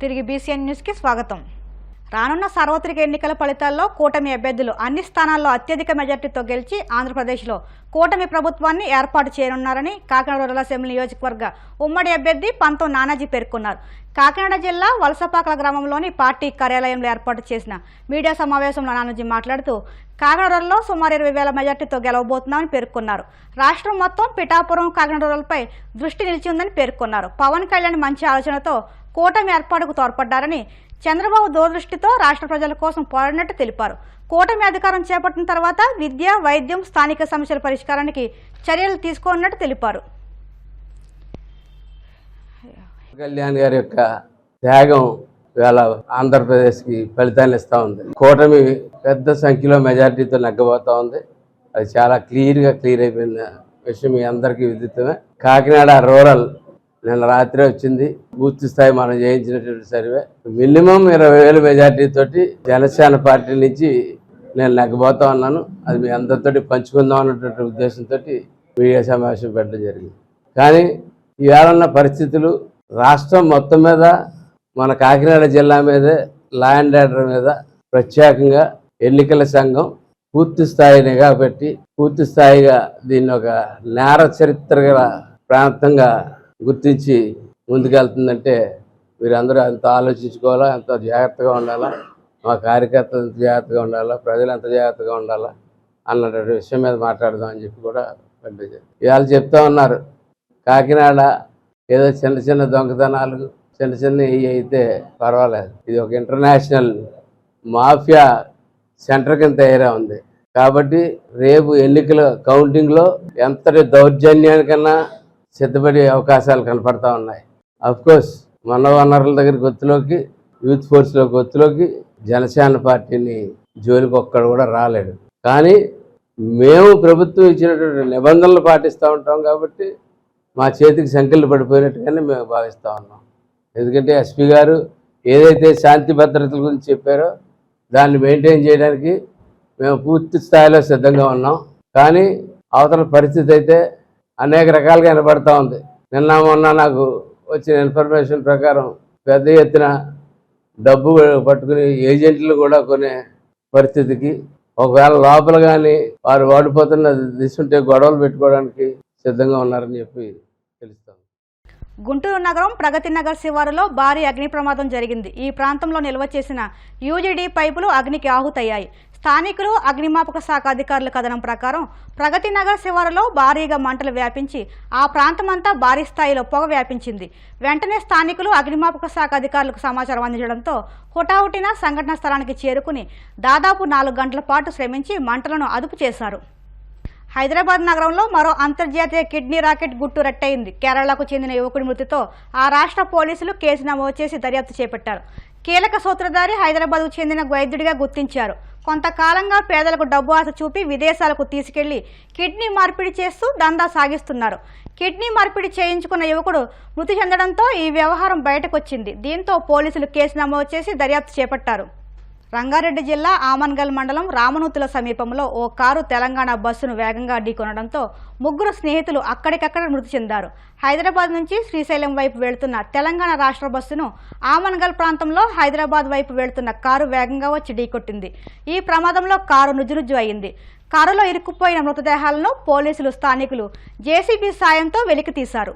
తిరిగి బీసీఎన్ న్యూస్కి స్వాగతం. రానున్న సార్వత్రిక ఎన్నికల ఫలితాల్లో కూటమి అభ్యర్థులు అన్ని స్థానాల్లో అత్యధిక మెజార్టీతో గెలిచి ఆంధ్రప్రదేశ్లో కూటమి ప్రభుత్వాన్ని ఏర్పాటు చేయనున్నారని కాకినాడ రూరల్ అసెంబ్లీ నియోజకవర్గ ఉమ్మడి అభ్యర్థి పంతం నానాజీ పేర్కొన్నారు. కాకినాడ జిల్లా వలసపాకల గ్రామంలోని పార్టీ కార్యాలయంలో ఏర్పాటు చేసిన మీడియా సమావేశంలో నానాజీ మాట్లాడుతూ కాకినాడలో సుమారు 20,000 మెజార్టీతో గెలవబోతున్నామని పేర్కొన్నారు. రాష్ట్రం మొత్తం పిఠాపురం కాకినాడ రూరల్పై దృష్టి నిలిచి ఉందని పేర్కొన్నారు. పవన్ కళ్యాణ్ మంచి ఆలోచనతో కూటమి ఏర్పాటుకు తోడ్పడ్డారని, చంద్రబాబు దూరదృష్టితో రాష్ట్ర ప్రజల కోసం పోరాడినట్టు తెలిపారు. కూటమి అధికారం చేపట్టిన తర్వాత విద్య, వైద్యం, స్థానిక సమస్యల పరిష్కారానికి చర్యలు తీసుకోనున్నట్టు తెలిపారు. కళ్యాణ్ గారి యొక్క త్యాగం ఇవాళ ఆంధ్రప్రదేశ్కి ఫలితాన్ని ఇస్తూ ఉంది. కూటమి పెద్ద సంఖ్యలో మెజార్టీతో నెగ్గబోతూ ఉంది. అది చాలా క్లియర్ అయిపోయిన విషయం మీ అందరికీ విదితమే. కాకినాడ రూరల్ నిన్న రాత్రి వచ్చింది. పూర్తి స్థాయి మనం చేయించినటువంటి సర్వే మినిమం 20,000 మెజార్టీతోటి జనసేన పార్టీ నుంచి నేను నెగ్గబోతా ఉన్నాను. అది మీ అందరితోటి పంచుకుందాం అన్నటువంటి ఉద్దేశంతో మీడియా సమావేశం పెట్టడం జరిగింది. కానీ ఇవాళ ఉన్న పరిస్థితులు రాష్ట్రం మొత్తం మీద, మన కాకినాడ జిల్లా మీదే, లా అండ్ ఆర్డర్ మీద ప్రత్యేకంగా ఎన్నికల సంఘం పూర్తి స్థాయి నిఘా పెట్టి పూర్తి స్థాయిగా దీన్ని ఒక నేర చరిత్ర గల ప్రాంతంగా గుర్తించి ముందుకెళ్తుందంటే మీరందరూ ఎంత ఆలోచించుకోవాలా, ఎంత జాగ్రత్తగా ఉండాలా, మా కార్యకర్తలు ఎంత జాగ్రత్తగా ఉండాలా, ప్రజలు ఎంత జాగ్రత్తగా ఉండాలా అన్నటువంటి విషయం మీద మాట్లాడదామని చెప్పి కూడా పంపించారు. ఇవాళ చెప్తా ఉన్నారు కాకినాడ ఏదో చిన్న చిన్న దొంగతనాలు చిన్న అయితే పర్వాలేదు, ఇది ఒక ఇంటర్నేషనల్ మాఫియా సెంటర్ కింద తయారై ఉంది. కాబట్టి రేపు ఎన్నికల కౌంటింగ్లో ఎంతటి దౌర్జన్యానికన్నా సిద్ధపడే అవకాశాలు కనపడతా ఉన్నాయి. అఫ్కోర్స్ మన వనరుల దగ్గర గొత్తులోకి, యూత్ ఫోర్స్లో గొత్తులోకి జనసేన పార్టీని జోలికి ఒక్కడు కూడా రాలేడు. కానీ మేము ప్రభుత్వం ఇచ్చినటువంటి నిబంధనలు పాటిస్తూ ఉంటాం కాబట్టి మా చేతికి సంఖ్యలు పడిపోయినట్టుగానే మేము భావిస్తూ ఉన్నాం. ఎందుకంటే ఎస్పీ గారు ఏదైతే శాంతి భద్రతల గురించి చెప్పారో దాన్ని మెయింటైన్ చేయడానికి మేము పూర్తి స్థాయిలో సిద్ధంగా ఉన్నాం. కానీ అవతల పరిస్థితి అయితే అనేక రకాలుగా వినపడతా ఉంది. నిన్న మొన్న నాకు వచ్చిన ఇన్ఫర్మేషన్ ప్రకారం పెద్ద ఎత్తున డబ్బు పట్టుకుని ఏజెంట్లు కూడా కొనే పరిస్థితికి, ఒకవేళ లోపల కానీ వారు వాడిపోతున్న దిశుంటే గొడవలు పెట్టుకోవడానికి సిద్ధంగా ఉన్నారని చెప్పి తెలుస్తాం. గుంటూరు నగరం ప్రగతి నగర్ శివారులో భారీ అగ్ని ప్రమాదం జరిగింది. ఈ ప్రాంతంలో నిల్వ చేసిన యూజీడీ పైపులు అగ్నికి ఆహుతయ్యాయి. స్థానికులు, అగ్నిమాపక శాఖ అధికారుల కథనం ప్రకారం ప్రగతి నగర్ శివారులో భారీగా మంటలు వ్యాపించి ఆ ప్రాంతమంతా భారీ స్థాయిలో పొగ వ్యాపించింది. వెంటనే స్థానికులు, అగ్నిమాపక శాఖ అధికారులకు సమాచారం అందించడంతో హుటాహుటిన సంఘటనా స్థలానికి చేరుకుని దాదాపు 4 గంటల పాటు శ్రమించి మంటలను అదుపు చేశారు. హైదరాబాద్ నగరంలో మరో అంతర్జాతీయ కిడ్నీ రాకెట్ గుట్టు రట్టయింది. కేరళకు చెందిన యువకుడి మృతితో ఆ రాష్ట్ర పోలీసులు కేసు నమోదు చేసి దర్యాప్తు చేపట్టారు. కీలక సూత్రధారి హైదరాబాద్కు చెందిన వైద్యుడిగా గుర్తించారు. కొంతకాలంగా పేదలకు డబ్బు ఆశ చూపి విదేశాలకు తీసుకెళ్లి కిడ్నీ మార్పిడి చేస్తూ దందా సాగిస్తున్నారు. కిడ్నీ మార్పిడి చేయించుకున్న యువకుడు మృతి చెందడంతో ఈ వ్యవహారం బయటకొచ్చింది. దీంతో పోలీసులు కేసు నమోదు చేసి దర్యాప్తు చేపట్టారు. రంగారెడ్డి జిల్లా ఆమన్గల్ మండలం రామనూతుల సమీపంలో ఓ కారు తెలంగాణ బస్సును వేగంగా ఢీకొనడంతో 3 స్నేహితులు అక్కడికక్కడ మృతి చెందారు. హైదరాబాద్ నుంచి శ్రీశైలం వైపు వెళుతున్న తెలంగాణ రాష్ట్ర బస్సును ఆమన్గల్ ప్రాంతంలో హైదరాబాద్ వైపు వెళుతున్న కారు వేగంగా వచ్చి ఢీకొట్టింది. ఈ ప్రమాదంలో కారు నుజ్జునుజ్జు అయింది. కారులో ఇరుక్కుపోయిన మృతదేహాలను పోలీసులు, స్థానికులు జేసీబీ సాయంతో వెలికితీశారు.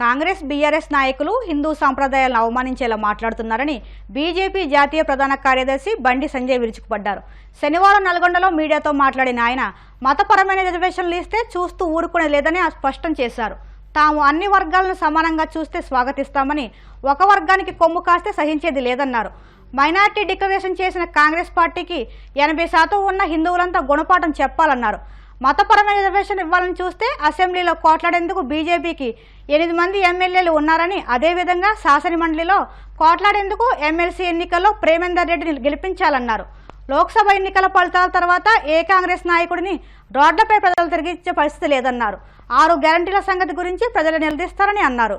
కాంగ్రెస్, బీఆర్ఎస్ నాయకులు హిందూ సాంప్రదాయాలను అవమానించేలా మాట్లాడుతున్నారని బీజేపీ జాతీయ ప్రధాన కార్యదర్శి బండి సంజయ్ విరుచుకుపడ్డారు. శనివారం నల్గొండలో మీడియాతో మాట్లాడిన ఆయన మతపరమైన రిజర్వేషన్లు ఇస్తే చూస్తూ ఊరుకునే లేదని స్పష్టం చేశారు. తాము అన్ని వర్గాలను సమానంగా చూస్తే స్వాగతిస్తామని, ఒక వర్గానికి కొమ్ము కాస్తే సహించేది లేదన్నారు. మైనార్టీ డిక్లరేషన్ చేసిన కాంగ్రెస్ పార్టీకి 80% ఉన్న హిందువులంతా గుణపాఠం చెప్పాలన్నారు. మతపరమైన రిజర్వేషన్ ఇవ్వాలని చూస్తే అసెంబ్లీలో కోట్లాడేందుకు బీజేపీకి 8 మంది ఎమ్మెల్యేలు ఉన్నారని, అదేవిధంగా శాసనమండలిలో కోట్లాడేందుకు ఎమ్మెల్సీ ఎన్నికల్లో ప్రేమేందర్ రెడ్డిని గెలిపించాలన్నారు. లోక్సభ ఎన్నికల ఫలితాల తర్వాత ఏ కాంగ్రెస్ నాయకుడిని రోడ్లపై ప్రజలు తిరిగిచ్చే పరిస్థితి లేదన్నారు. 6 గ్యారంటీల సంగతి గురించి ప్రజలు నిలదీస్తారని అన్నారు.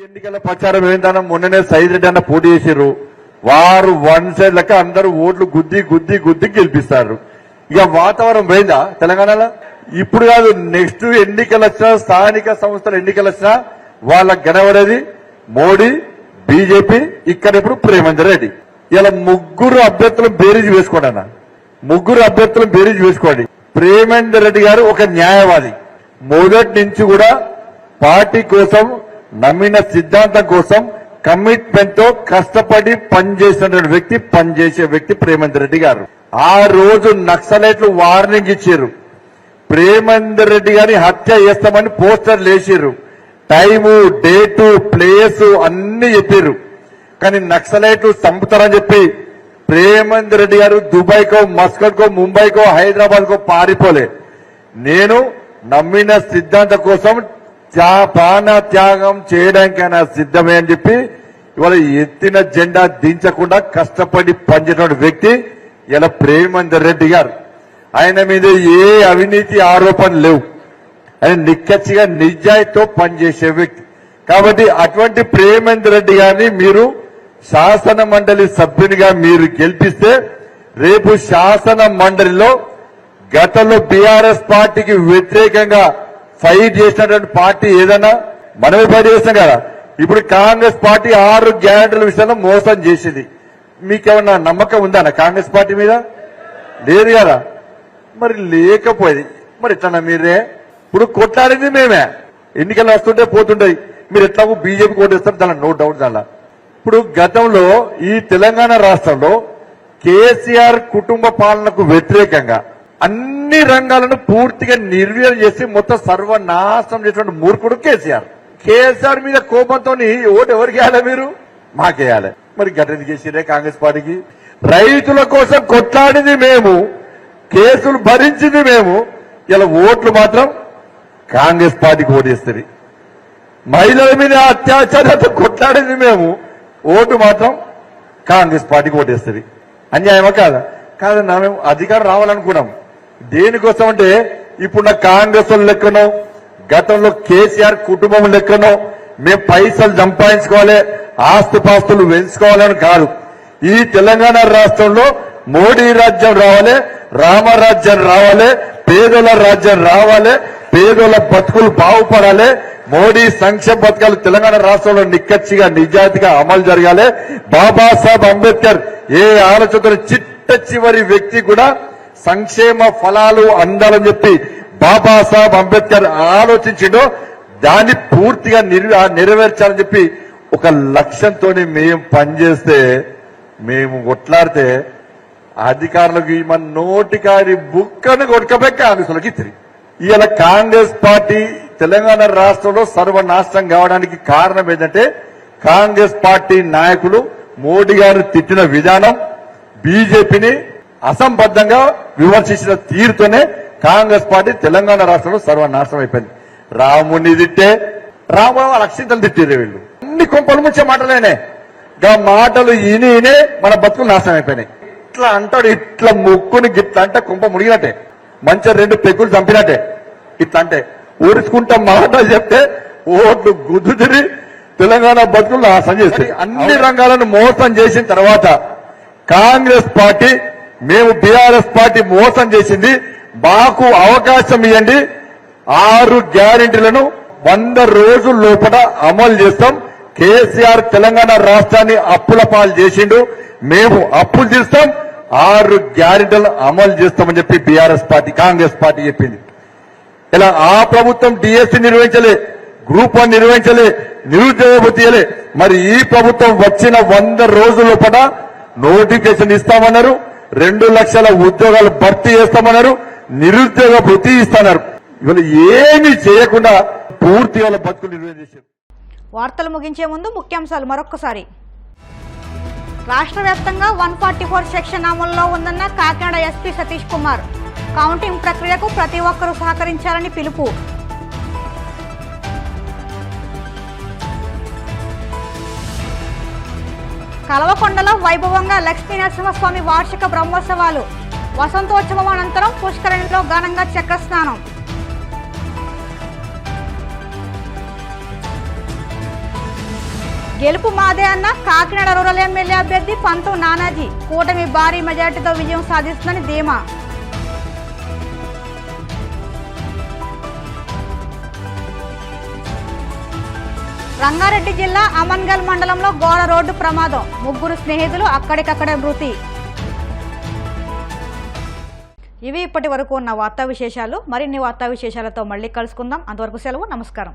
ఎన్నికల ప్రచారం ఏంటన్నా మొన్ననే సైద్ రెడ్డి అన్న పోటీ చేశారు. వారు 1 సైడ్ లెక్క అందరూ ఓట్లు గుద్ది గెలిపిస్తారు. ఇక వాతావరణం పోయిందా తెలంగాణలో? ఇప్పుడు కాదు, నెక్స్ట్ ఎన్నికలు వచ్చినా, స్థానిక సంస్థల ఎన్నికలు వచ్చినా వాళ్ళకి గడవడేది మోడీ, బీజేపీ, ఇక్కడ ఇప్పుడు ప్రేమేందర్ రెడ్డి. ఇలా ముగ్గురు అభ్యర్థులను బేరీజ్ వేసుకోండి అన్న, ముగ్గురు అభ్యర్థులను బేరీజ్ వేసుకోండి. ప్రేమేందర్ రెడ్డి గారు ఒక న్యాయవాది, మొదటి నుంచి కూడా పార్టీ కోసం నమ్మిన సిద్ధాంతం కోసం కమిట్మెంట్ తో కష్టపడి పనిచేసే వ్యక్తి ప్రేమేందర్ రెడ్డి గారు. ఆ రోజు నక్సలైట్లు వార్నింగ్ ఇచ్చారు, ప్రేమేందర్ రెడ్డి గారిని హత్య చేస్తామని పోస్టర్లు వేసారు, టైము, డేటు, ప్లేస్ అన్ని చెప్పారు. కానీ నక్సలైట్లు చంపుతారని చెప్పి ప్రేమేందర్ రెడ్డి గారు దుబాయ్కో, మస్కట్కో, ముంబైకో, హైదరాబాద్ కో పారిపోలే. నేను నమ్మిన సిద్ధాంతం కోసం ప్రాణ త్యాగం చేయడానికైనా సిద్ధమే అని చెప్పి ఇవాళ ఎత్తిన జెండా దించకుండా కష్టపడి పనిచేసిన వ్యక్తి ఇలా ప్రేమేందర్ రెడ్డి గారు. ఆయన మీద ఏ అవినీతి ఆరోపణలు లేవు, ఆయన నిక్కచ్చిగా నిజాయితీతో పనిచేసే వ్యక్తి. కాబట్టి అటువంటి ప్రేమేందర్ రెడ్డి గారిని మీరు శాసన మండలి సభ్యునిగా మీరు గెలిపిస్తే రేపు శాసన మండలిలో గతంలో బీఆర్ఎస్ పార్టీకి వ్యతిరేకంగా ఫైట్ చేసినటువంటి పార్టీ ఏదన్నా మనమే ఫైట్ చేస్తాం కదా. ఇప్పుడు కాంగ్రెస్ పార్టీ 6 గ్యారెంటీల విషయంలో మోసం చేసింది. మీకేమన్నా నమ్మకం ఉందా కాంగ్రెస్ పార్టీ మీద? లేదు కదా. మరి లేకపోయింది మరి ఎట్లా మీరే ఇప్పుడు కొట్లాడింది మేమే, ఎన్నికలు వస్తుంటే పోతుంటాయి, మీరు ఎట్లాగో బీజేపీ కోటేస్తారు, దానిలో నో డౌట్. దానిలో ఇప్పుడు గతంలో ఈ తెలంగాణ రాష్ట్రంలో కేసీఆర్ కుటుంబ పాలనకు వ్యతిరేకంగా అన్ని రంగాలను పూర్తిగా నిర్వీర్యం చేసి మొత్తం సర్వనాశనం చేసినటువంటి మూర్ఖుడు కేసీఆర్. కేసీఆర్ మీద కోపంతో ఓటు ఎవరికి వేయాలి? మీరు మాకేయాలి. మరి గట్టిది చేసిరే కాంగ్రెస్ పార్టీకి. రైతుల కోసం కొట్లాడింది మేము, కేసులు భరించింది మేము, ఇలా ఓట్లు మాత్రం కాంగ్రెస్ పార్టీకి ఓటేస్తుంది. మహిళల మీద అత్యాచారాలతో కొట్లాడింది మేము, ఓటు మాత్రం కాంగ్రెస్ పార్టీకి ఓటేస్తుంది. అన్యాయమా కాదా? కాదన్నా, మేము అధికారం రావాలనుకున్నాం. దేనికోసం అంటే ఇప్పుడు కాంగ్రెస్ లెక్కనో గతంలో కేసీఆర్ కుటుంబం లెక్కనో మేము పైసలు సంపాదించుకోవాలి, ఆస్తుపాస్తులు పెంచుకోవాలని కాదు. ఈ తెలంగాణ రాష్ట్రంలో మోడీ రాజ్యం రావాలి, రామరాజ్యం రావాలి, పేదల రాజ్యం రావాలి, పేదల బతుకులు బాగుపడాలి, మోడీ సంక్షేమ పథకాలు తెలంగాణ రాష్ట్రంలో నిక్కచ్చిగా నిజాయితీగా అమలు జరగాలి. బాబాసాహెబ్ అంబేద్కర్ ఏ ఆలోచనతో చిట్ట చివరి వ్యక్తి కూడా సంక్షేమ ఫలాలు అందాలని చెప్పి బాబాసాహెబ్ అంబేద్కర్ ఆలోచించిండో దాన్ని పూర్తిగా నెరవేర్చాలని చెప్పి ఒక లక్ష్యంతోనే మేము పనిచేస్తే, మేము కొట్లాడితే అధికారులకు మన నోటికారి బుక్కను కొట్టుకపోయి కాంగ్రెస్లోకి తిరిగి ఇవాళ కాంగ్రెస్ పార్టీ తెలంగాణ రాష్ట్రంలో సర్వనాశనం కావడానికి కారణం ఏంటంటే కాంగ్రెస్ పార్టీ నాయకులు మోడీ గారు తిట్టిన విధానం, బీజేపీని అసంబద్ధంగా విమర్శించిన తీరుతోనే కాంగ్రెస్ పార్టీ తెలంగాణ రాష్ట్రంలో సర్వనాశనం అయిపోయింది. రాముని తిట్టే రాముడు అక్షింతలు తిట్టారు వీళ్ళు. అన్ని కొంపలు ముంచే మాటలేనే, గా మాటలు ఇనే మన బతుకులు నాశనం అయిపోయినాయి. ఇట్లా అంటాడు, ఇట్లా ముక్కుని గిట్లా అంటే కొంప మునిగినట్టే, మంచిగా 2 పెగ్గులు చంపినట్టే. ఇట్లా అంటే ఊరుచుకుంటా మాటలు చెప్తే ఓట్లు గుద్దుతిరి తెలంగాణ బతుకులు నాశనం చేస్తాయి. అన్ని రంగాలను మోసం చేసిన తర్వాత కాంగ్రెస్ పార్టీ, మేము బీఆర్ఎస్ పార్టీ మోసం చేసింది, మాకు అవకాశం ఇవ్వండి, 6 గ్యారెంటీలను 100 రోజుల లోపల అమలు చేస్తాం. కేసీఆర్ తెలంగాణ రాష్ట్రాన్ని అప్పుల పాలు చేసిండు, మేము అప్పులు తీస్తాం, 6 గ్యారెంటీలను అమలు చేస్తామని చెప్పి బీఆర్ఎస్ పార్టీ కాంగ్రెస్ పార్టీ చెప్పింది. ఇలా ఆ ప్రభుత్వం డిఎస్సీ నిర్వహించలే, గ్రూప్ 1 నిర్వహించలే, నిరుద్యోగ భృతి ఇవ్వలే. మరి ఈ ప్రభుత్వం వచ్చిన 100 రోజుల లోపల నోటిఫికేషన్ ఇస్తామన్నారు, 2 లక్షల ఉద్యోగాలు భర్తీ చేస్తామన్నారు, నిరుద్యోగ భృతి ఇస్తున్నారు. ఇవాళ ఏమీ చేయకుండా పూర్తి వాళ్ళ బతుకులు నిర్వహించారు. వార్తలు ముగించే ముందు ముఖ్యాంశాలు మరొక్కసారి. రాష్ట్ర వ్యాప్తంగా 144 సెక్షన్ అమల్లో ఉందన్న కాకినాడ ఎస్పీ సతీష్ కుమార్. కౌంటింగ్ ప్రక్రియకు ప్రతి ఒక్కరూ సహకరించాలని పిలుపు. కలవకొండలో వైభవంగా లక్ష్మీ నరసింహస్వామి వార్షిక బ్రహ్మోత్సవాలు. వసంతోత్సవం అనంతరం పుష్కరిణిలో ఘనంగా చక్రస్నానం. గెలుపు మాదే అన్న కాకినాడ రూరల్ ఎమ్మెల్యే అభ్యర్థి పంతం నానాజీ. కూటమి భారీ మెజార్టీతో విజయం సాధిస్తుందని ధీమా. రంగారెడ్డి జిల్లా అమన్గల్ మండలంలో ఘోర రోడ్డు ప్రమాదం, 3 స్నేహితులు అక్కడికక్కడే మృతి. ఇవి ఇప్పటి వరకు ఉన్న వార్తా విశేషాలు. మరిన్ని వార్తా విశేషాలతో మళ్ళీ కలుసుకుందాం. అంతవరకు సెలవు. నమస్కారం.